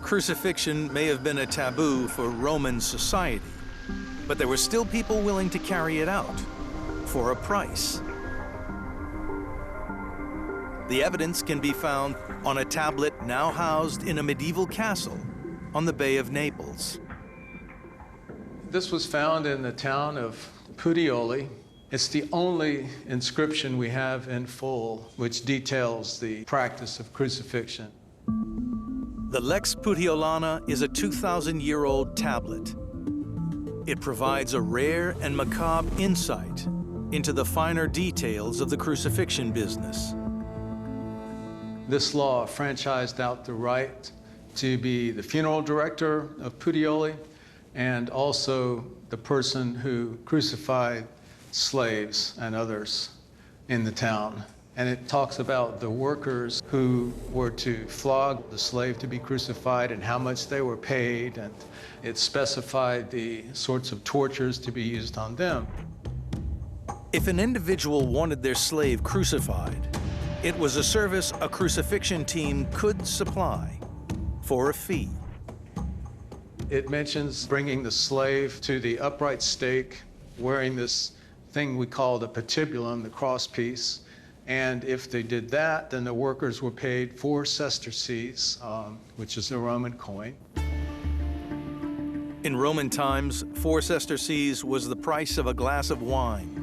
Crucifixion may have been a taboo for Roman society, but there were still people willing to carry it out for a price. The evidence can be found on a tablet now housed in a medieval castle on the Bay of Naples. This was found in the town of Puteoli. It's the only inscription we have in full which details the practice of crucifixion. The Lex Puteolana is a 2,000-year-old tablet. It provides a rare and macabre insight into the finer details of the crucifixion business. This law franchised out the right to be the funeral director of Puteoli and also the person who crucified slaves and others in the town. And it talks about the workers who were to flog the slave to be crucified and how much they were paid, and it specified the sorts of tortures to be used on them. If an individual wanted their slave crucified, it was a service a crucifixion team could supply for a fee. It mentions bringing the slave to the upright stake, wearing this thing we call the patibulum, the cross piece. And if they did that, then the workers were paid 4 sesterces, which is a Roman coin. In Roman times, 4 sesterces was the price of a glass of wine.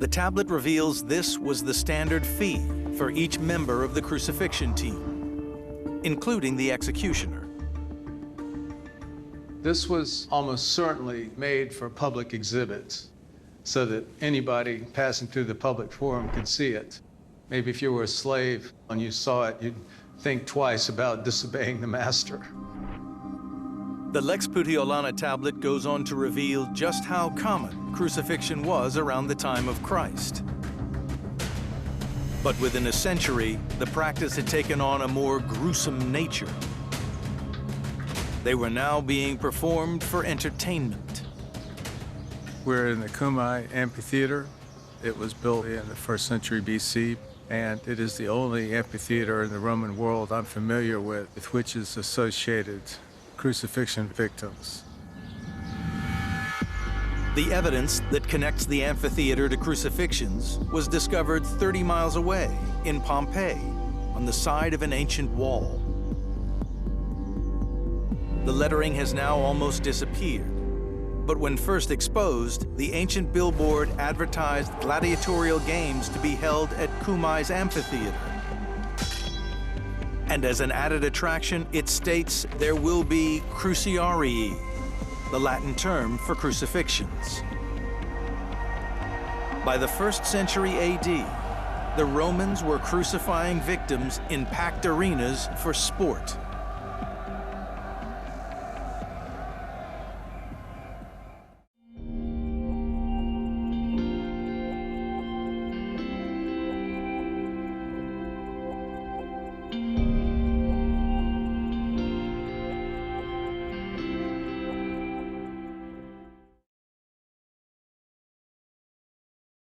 The tablet reveals this was the standard fee for each member of the crucifixion team, including the executioner. This was almost certainly made for public exhibit, so that anybody passing through the public forum could see it. Maybe if you were a slave and you saw it, you'd think twice about disobeying the master. The Lex Puteolana tablet goes on to reveal just how common crucifixion was around the time of Christ. But within a century, the practice had taken on a more gruesome nature. They were now being performed for entertainment. We're in the Cumae Amphitheater. It was built in the 1st century BC, and it is the only amphitheater in the Roman world I'm familiar with which is associated crucifixion victims. The evidence that connects the amphitheater to crucifixions was discovered 30 miles away in Pompeii on the side of an ancient wall. The lettering has now almost disappeared, but when first exposed, the ancient billboard advertised gladiatorial games to be held at Cumae's amphitheater. And as an added attraction, it states there will be cruciarii, the Latin term for crucifixions. By the 1st century AD, the Romans were crucifying victims in packed arenas for sport.